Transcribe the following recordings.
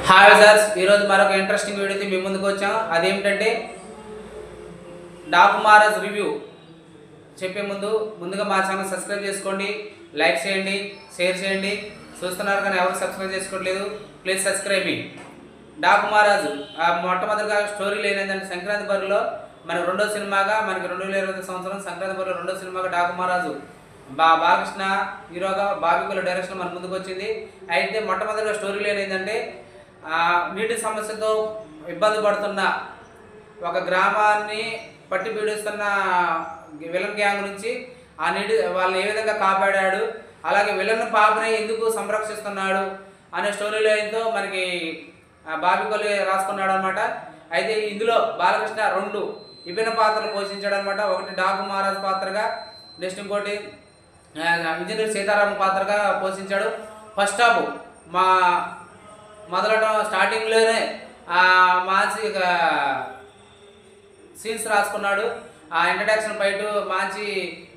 Hi wizards ఈరోజు మరొక interesting వీడియోతో మీ ముందుకు వచ్చాం. అదేమిటంటే డాకు మహారాజ్ రివ్యూ చెప్పే ముందుగా మా ఛానల్ సబ్స్క్రైబ్ చేసుకోండి, లైక్ చేయండి, షేర్ చేయండి. చూస్తున్నారు కానీ ఎవరు సబ్స్క్రైబ్ చేసుకోవట్లేదు, ప్లీజ్ సబ్స్క్రైబ్ మీ. డాకు మహారాజు మొట్టమొదటిగా స్టోరీలు ఏంటంటే సంక్రాంతి బరిలో మన రెండో సినిమాగా మనకి 2020 సంవత్సరం సంక్రాంతి బరిలో రెండో సినిమాగా డాకు మహారాజు బాలకృష్ణ హీరోగా బాబికుల డైరెక్షన్ మన ముందుకు వచ్చింది. అయితే మొట్టమొదటిగా స్టోరీలు ఏంటంటే నీటి సమస్యతో ఇబ్బంది పడుతున్న ఒక గ్రామాన్ని పట్టి పీడిస్తున్న విలన్ గ్యాంగ్ నుంచి ఆ నీటి వాళ్ళని ఏ విధంగా కాపాడాడు, అలాగే విలన్ పాపని ఎందుకు సంరక్షిస్తున్నాడు అనే స్టోరీలో ఏంటో మనకి బాబికొల్లి రాసుకున్నాడు అనమాట. అయితే ఇందులో బాలకృష్ణ 2 విభిన్న పాత్రలు పోషించాడు అనమాట. ఒకటి డాకు మహారాజ్ పాత్రగా, నెక్స్ట్ ఇంకోటి ఇంజనీర్ సీతారాం పాత్రగా పోషించాడు. ఫస్ట్ హాఫ్ మొదలటం స్టార్టింగ్లోనే మంచి సీన్స్ రాసుకున్నాడు. ఆ ఇంట్రడక్షన్ ఫైట్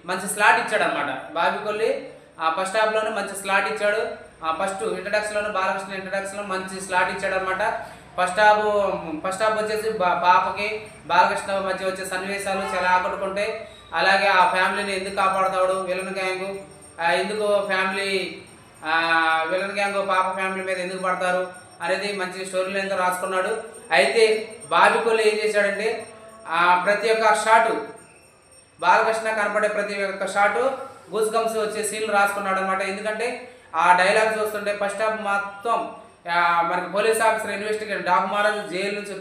మంచి స్లాట్ ఇచ్చాడు అనమాట బాబికొల్లి. ఫస్ట్ హాఫ్లోనే మంచి స్లాట్ ఇచ్చాడు. ఫస్ట్ ఇంట్రడక్షన్లోనే బాలకృష్ణ ఇంట్రడక్షన్లో మంచి స్లాట్ ఇచ్చాడు అనమాట. ఫస్ట్ హాఫ్ వచ్చేసి పాపకి బాలకృష్ణ మధ్య వచ్చే సన్నివేశాలు చాలా ఆకట్టుకుంటాయి. అలాగే ఆ ఫ్యామిలీని ఎందుకు కాపాడుతాడు విలన్ గ్యాంగ్, ఎందుకు విలన్ గ్యాంగ్ పాప ఫ్యామిలీ మీద ఎందుకు పడతారు అనేది మంచి స్టోరీలో ఎంతో రాసుకున్నాడు. అయితే బాబికొల్లి ఏం చేశాడంటే ప్రతి ఒక్క షాటు బాలకృష్ణ కనపడే ప్రతి ఒక్క షాటు గూస్ గమ్స్ వచ్చే సీన్లు రాసుకున్నాడు అనమాట. ఎందుకంటే ఆ డైలాగ్ చూస్తుంటే ఫస్ట్ హాఫ్ మొత్తం మనకి police officer investigation Daaku Maharaj jail నుంచి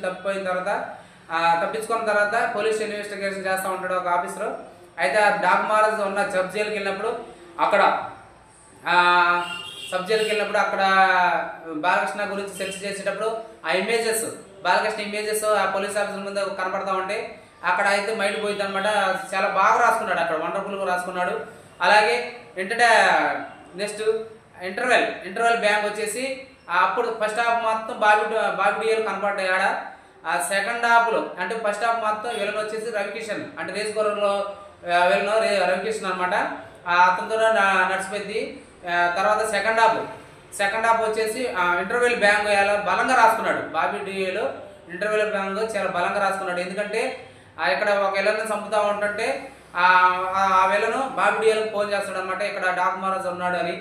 తప్పించుకున్న తర్వాత పోలీస్ ఇన్వెస్టిగేషన్ చేస్తూ ఉంటాడు ఒక ఆఫీసర్. అయితే ఆ డాకు మహారాజ్ ఉన్న సబ్ జైలుకి వెళ్ళినప్పుడు అక్కడ బాలకృష్ణ గురించి సెర్చ్ చేసేటప్పుడు ఆ ఇమేజెస్ బాలకృష్ణ ఇమేజెస్ ఆ పోలీస్ ఆఫీసర్ ముందు కనపడతా ఉంటే అక్కడ అయితే మైండ్ పోయింది అనమాట. చాలా బాగా రాసుకున్నాడు, అక్కడ వండర్ఫుల్గా రాసుకున్నాడు. అలాగే నెక్స్ట్ ఇంటర్వెల్ బ్యాంక్ వచ్చేసి అప్పుడు ఫస్ట్ హాఫ్ మొత్తం బాబీ డియల్ కనపడ్డాయి ఆడ. ఆ సెకండ్ హాఫ్లో అంటే ఫస్ట్ హాఫ్ మొత్తం విలన్ వచ్చేసి రవికిషన్ అంటే రేస్ గోరంలో విలన్ రవికిషన్ అనమాట. అతనితో నడిచిపోయింది. తర్వాత సెకండ్ హాఫ్ వచ్చేసి ఇంటర్వెల్ బ్యాంక్ ఎలా బలంగా రాసుకున్నాడు బాబీ డియోలో. ఇంటర్వెల్ బ్యాంక్ చాలా బలంగా రాసుకున్నాడు. ఎందుకంటే ఇక్కడ ఒక విలన్ చంపుతూ ఉంటుంటే ఆ విలను బాబీ డియోలకు ఫోన్ చేస్తాడు అనమాట, ఇక్కడ డాకు మహారాజ్ ఉన్నాడు అని.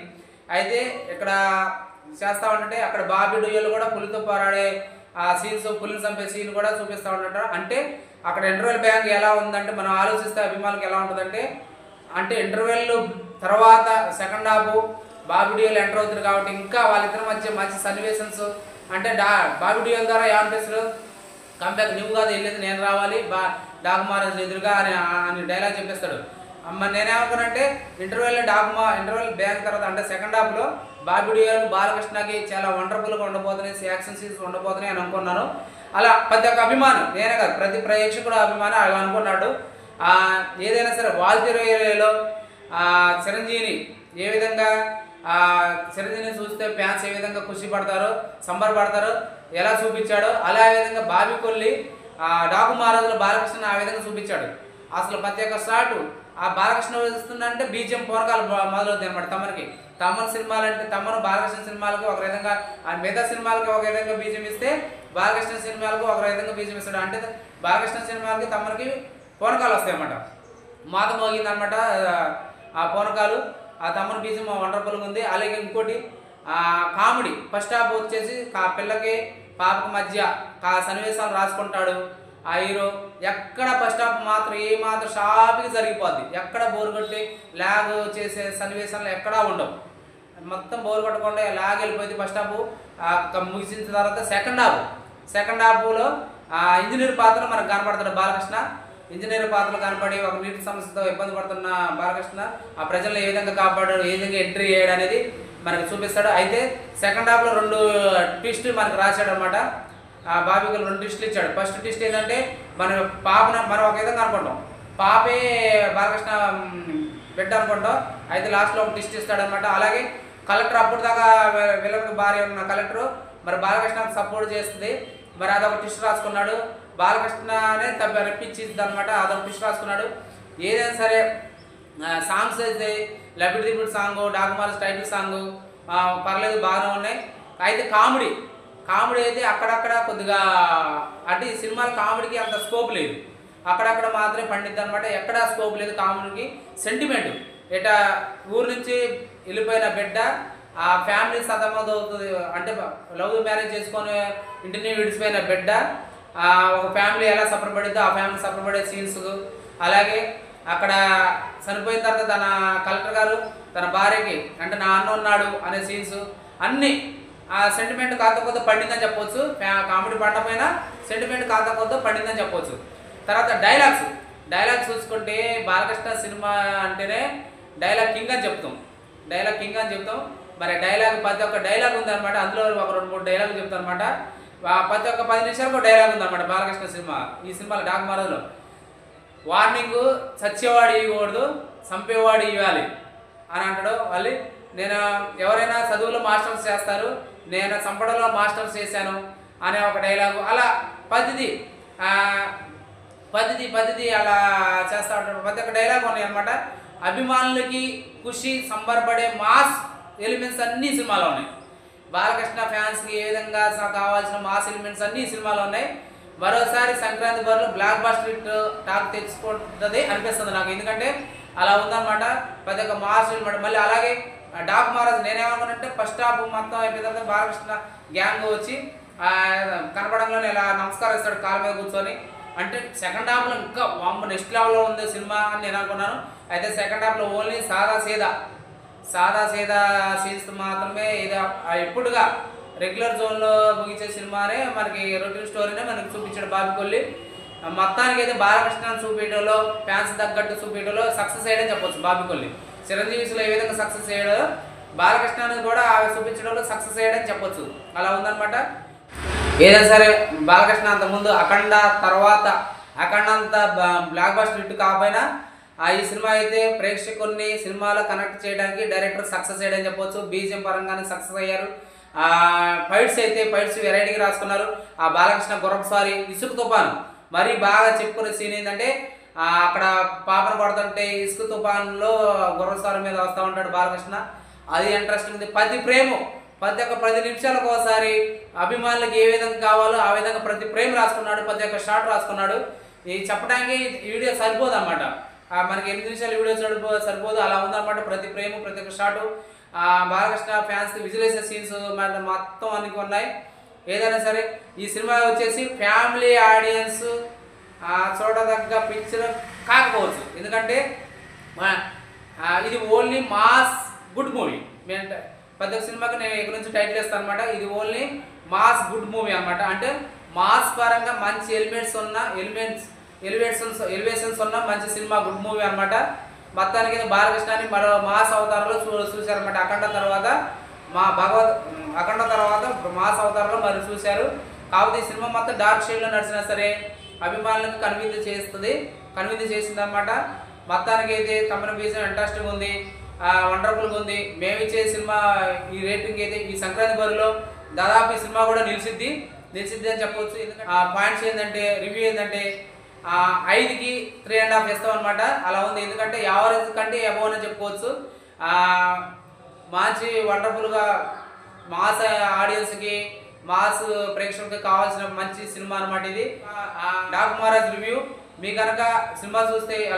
అయితే ఇక్కడ చేస్తూ ఉంటుంటే అక్కడ బాబీ డియోలు కూడా పులితో పోరాడే ఆ సీన్స్, పులిని చంపే సీన్ కూడా చూపిస్తూ ఉంటాడు. అంటే అక్కడ ఇంటర్వెల్ బ్యాంక్ ఎలా ఉందంటే మనం ఆలోచిస్తే అభిమానులకు ఎలా ఉంటుందంటే ఇంటర్వెల్ తర్వాత second half Bobby Deol enter అవుతుంది కాబట్టి ఇంకా వాళ్ళిద్దరి మధ్య మంచి సన్నివేషన్స్ అంటే బాబీ డియోల ద్వారా ఏమనిపిస్తారు కంబ్యాక్ నువ్వు కాదు వెళ్ళేది నేను రావాలి డాకు మహారాజ్ ఎదురుగా అని డైలాగ్ చెప్పేస్తాడు. నేనేమనుకున్నానంటే ఇంటర్వెల్ బ్యాంక్ తర్వాత అంటే సెకండ్ హాఫ్లో బాబీ డియోలు బాలకృష్ణకి చాలా వండర్ఫుల్గా ఉండబోతున్నాయి, యాక్షన్ సీన్స్ ఉండబోతున్నాయి అని అనుకున్నాను. అలా ప్రతి ఒక్క అభిమానం నేనే కాదు ప్రతి ప్రేక్షకుడు అభిమానం అలా అనుకున్నాడు. ఏదైనా సరే వాల్తీరులో చిరంజీవిని ఏ విధంగా చిరంజీవిని చూస్తే ఫ్యాన్స్ ఏ విధంగా ఖుషి పడతారో సంబరపడతారో ఎలా చూపించాడో అలా విధంగా బాబికొల్లి డాకు మహారాజులో బాలకృష్ణ ఆ విధంగా చూపించాడు. అసలు ప్రతి ఒక్క షాటు ఆ బాలకృష్ణ వస్తుందంటే బీజిఎం పోరకాలు మొదలవుతాయి అనమాట. తమ్మన్ సినిమాలంటే తమ్మను బాలకృష్ణ సినిమాలకు ఒక విధంగా మిగతా సినిమాలకి ఒక విధంగా బీజిఎం ఇస్తే బాలకృష్ణ సినిమాలకు ఒక విధంగా బీజిఎం ఇస్తాడు. అంటే బాలకృష్ణ సినిమాలకి తమ్మనికి పోనకాలు వస్తాయి అన్నమాట. మాత మోగింది అనమాట ఆ పోనకాలు. ఆ తమ్మని బీజిఎం వండర్ఫుల్గా ఉంది. అలాగే ఇంకోటి కామెడీ ఫస్ట్ హాఫ్ వచ్చేసి పిల్లకి పాపకి మధ్య సన్నివేశాలు రాసుకుంటాడు ఆ హీరో. ఎక్కడ ఫస్ట్ హాఫ్ మాత్రం మాత్రం షాప్కి జరిగిపోద్ది, ఎక్కడ బోర్ కొట్టి లాగ్ చేసే సన్నివేశాలు ఎక్కడా ఉండవు. మొత్తం బోర్ కొట్టకుండా లాగ్ వెళ్ళిపోయింది. ఫస్ట్ హాఫ్ ముగిసిన తర్వాత సెకండ్ హాఫ్లో ఇంజనీర్ పాత్ర మనకు కనపడతాడు బాలకృష్ణ. ఇంజనీర్ పాత్రలు కనపడి ఒక నీటి సమస్యతో ఇబ్బంది పడుతున్న బాలకృష్ణ ఆ ప్రజలను ఏ విధంగా కాపాడాడు, ఏ విధంగా ఎంట్రీ చేయడం అనేది మనకు చూపిస్తాడు. అయితే సెకండ్ హాఫ్లో 2 ట్విస్టులు మనకు రాశాడు అనమాట. బాబికొల్లి 2 ట్విస్టులు ఇచ్చాడు. ఫస్ట్ ట్విస్ట్ ఏంటంటే మనం ఒక విధంగా అనుకుంటాం పాపే బాలకృష్ణ బిడ్డ అనుకుంటాం. అయితే లాస్ట్లో ఒక ట్విస్ట్ ఇస్తాడనమాట. అలాగే కలెక్టర్ అప్పుడు దాకా విలన్కి భార్య ఉన్న కలెక్టర్ మరి బాలకృష్ణకు సపోర్ట్ చేస్తుంది. మరి అదొక ట్విస్ట్ రాసుకున్నాడు. బాలకృష్ణనే రెప్పించింది అనమాట, అదొక ట్విస్ట్ రాసుకున్నాడు. ఏదైనా సరే సాంగ్స్ అయితే లబిడి దిబిడి song, Daaku Maharaaj title song పర్లేదు బాగానే ఉన్నాయి. అయితే కామెడీ కామెడీ అయితే అక్కడక్కడ కొద్దిగా అంటే ఈ సినిమాలో కామెడీకి అంత స్కోప్ లేదు, అక్కడక్కడ మాత్రమే పండిద్ది అనమాట. ఎక్కడా స్కోప్ లేదు కామెడీకి. సెంటిమెంట్ ఇట ఊరు నుంచి వెళ్ళిపోయిన బిడ్డ ఆ ఫ్యామిలీ సతమతమవుతుంది, అంటే లవ్ మ్యారేజ్ చేసుకొని ఇంటిని విడిచిపోయిన బిడ్డ ఒక ఫ్యామిలీ ఎలా సఫర్ పడిద్దో ఆ ఫ్యామిలీ సఫర్ పడే సీన్స్, అలాగే అక్కడ చనిపోయిన తర్వాత తన కలెక్టర్ గారు తన భార్యకి అంటే నా అన్న ఉన్నాడు అనే సీన్స్ అన్నీ ఆ సెంటిమెంట్ కాకపోతే పండిందని చెప్పవచ్చు. కామెడీ పడకపోయినా సెంటిమెంట్ కాకపోతే పండిందని చెప్పవచ్చు. తర్వాత డైలాగ్స్ చూసుకుంటే బాలకృష్ణ సినిమా అంటేనే డైలాగ్ కింగ్ అని చెప్తాం, మరి ప్రతి ఒక్క డైలాగ్ ఉందన్నమాట. అందులో ఒక 2-3 డైలాగులు చెప్తాను అనమాట. ప్రతి ఒక్క 10 నిమిషాలకు డైలాగ్ ఉందన్నమాట బాలకృష్ణ సినిమా. ఈ సినిమాలో డాక్ మహారాజులో వార్నింగ్ చచ్చేవాడు ఇవ్వకూడదు, చంపేవాడు ఇవ్వాలి అని అంటాడు. వాళ్ళు నేను ఎవరైనా చదువులో మాస్టర్స్ చేస్తారు, నేను చంపడంలో మాస్టర్స్ చేశాను అనే ఒక డైలాగు. అలా పద్ధతి అలా చేస్తూ ఉంటాడు. ప్రతి ఒక్క డైలాగ్ ఉన్నాయి అనమాట. అభిమానులకి ఖుషి సంబరపడే మాస్ ఎలిమెంట్స్ అన్ని సినిమాలో ఉన్నాయి. బాలకృష్ణ ఫ్యాన్స్కి ఏ విధంగా కావాల్సిన మాస్ ఎలిమెంట్స్ అన్ని సినిమాలో ఉన్నాయి. మరోసారి సంక్రాంతి బరిలో బ్లాక్ బస్టర్ టాక్ తెచ్చుకుంటుంది అనిపిస్తుంది నాకు, ఎందుకంటే అలా ఉందన్నమాట. ప్రతి ఒక్క మాస్ ఎలిమెంట్. మళ్ళీ అలాగే డాక్ మహారాజ్ నేనేమనుకున్నానంటే ఫస్ట్ హాఫ్ మొత్తం అయిపోయిన తర్వాత బాలకృష్ణ గ్యాంగ్ వచ్చి కనపడంలోనే ఇలా నమస్కారం ఇస్తాడు కాళ్ళ మీద కూర్చొని. అంటే సెకండ్ హాఫ్లో ఇంకా నెక్స్ట్ లెవెల్లో ఉంది సినిమా అని నేను అనుకున్నాను. అయితే సెకండ్ హాఫ్లో ఓన్లీ సాదా సీదా సీన్స్ మాత్రమే. ఇది ఎప్పుడుగా రెగ్యులర్ జోన్లో ముగించే సినిమానే మనకి రొటీన్ స్టోరీనే మనకి చూపించాడు బాబికొల్లి. మొత్తానికి అయితే బాలకృష్ణను చూపించడంలో ఫ్యాన్స్ తగ్గట్టు చూపించడంలో సక్సెస్ అయ్యాడని చెప్పొచ్చు బాబికొల్లి. చిరంజీవిలో ఏ విధంగా సక్సెస్ అయ్యాడో బాలకృష్ణను కూడా సూచించడంలో సక్సెస్ అయ్యాడని చెప్పొచ్చు. అలా ఉందన్నమాట. ఏదైనా సరే బాలకృష్ణ అంతకుముందు అఖండ తర్వాత అఖండంత బ్లాక్ బస్టర్ హిట్ కాకపోయినా ఈ సినిమా అయితే ప్రేక్షకుల్ని సినిమాలో కనెక్ట్ చేయడానికి డైరెక్టర్ సక్సెస్ అయ్యాడని చెప్పొచ్చు. బీజిఎం పరంగానే సక్సెస్ అయ్యారు. ఫైట్స్ వెరైటీగా రాసుకున్నారు. ఆ బాలకృష్ణ గుర్రపుసారి ఇసుక తుఫాను మరీ బాగా చెప్పుకునే సీన్ ఏంటంటే అక్కడ పాపను పడుతుంటే ఇసుక తుఫాన్లో గుర్రపుసారి మీద వస్తూ ఉంటాడు బాలకృష్ణ. అది ఇంట్రెస్టింగ్ ఉంది. ప్రతి ఒక్క 10 నిమిషాలకు ఒకసారి అభిమానులకు ఏ విధంగా కావాలో ఆ విధంగా ప్రతి ప్రేమ రాసుకున్నాడు, ప్రతి ఒక్క షాట్ రాసుకున్నాడు. ఇది చెప్పడానికి ఈ వీడియో సరిపోదు అన్నమాట. మనకి 8 నిమిషాలు వీడియో సరిపోదు. అలా ఉందన్నమాట. ప్రతి ప్రేమ ప్రతి ఒక్క shot Balakrishna fans visualization scenes మొత్తం అన్ని ఉన్నాయి. ఏదైనా సరే ఈ సినిమా వచ్చేసి ఫ్యామిలీ ఆడియన్స్ చూడదగ్గ పిక్చర్ కాకపోవచ్చు, ఎందుకంటే ఇది ఓన్లీ మాస్ గుడ్ మూవీ. ప్రతి ఒక్క సినిమాకి నేను ఇక్కడ నుంచి టైటిల్ ఇస్తాను అనమాట. ఇది ఓన్లీ మాస్ గుడ్ మూవీ అనమాట. అంటే మాస్ పరంగా మంచి ఎలివేషన్స్ ఉన్న మంచి సినిమా గుడ్ మూవీ అనమాట. మొత్తానికి బాలకృష్ణని మరో మాస్ అవతారంలో చూశారనమాట. అఖండ తర్వాత మాస్ అవతారంలో మరి చూశారు. కాకపోతే ఈ సినిమా మొత్తం డార్క్ షేడ్లో నడిచినా సరే అభిమానులకు కన్విన్స్ చేసింది అనమాట. మొత్తానికి అయితే తమిళ బీజం ఇంట్రెస్టింగ్ ఉంది, వండర్ఫుల్గా ఉంది. మేమిచ్చే సినిమా ఈ రేటింగ్ అయితే ఈ సంక్రాంతి బరిలో దాదాపు ఈ సినిమా కూడా నిలిచిద్ది అని చెప్పవచ్చు. ఎందుకంటే పాయింట్స్ ఏంటంటే రివ్యూ ఏంటంటే 5కి 3.5 ఇస్తాం అనమాట. అలా ఉంది, ఎందుకంటే యావరేజ్ కంటే అబోవ్ అని చెప్పుకోవచ్చు. మంచి వండర్ఫుల్గా మాస్ ఆడియన్స్కి మాస్ ప్రేక్షకులకి కావాల్సిన మంచి సినిమా అనమాట ఇది. Dock Maharaj review. మీ కనుక సినిమా చూస్తే ఎలా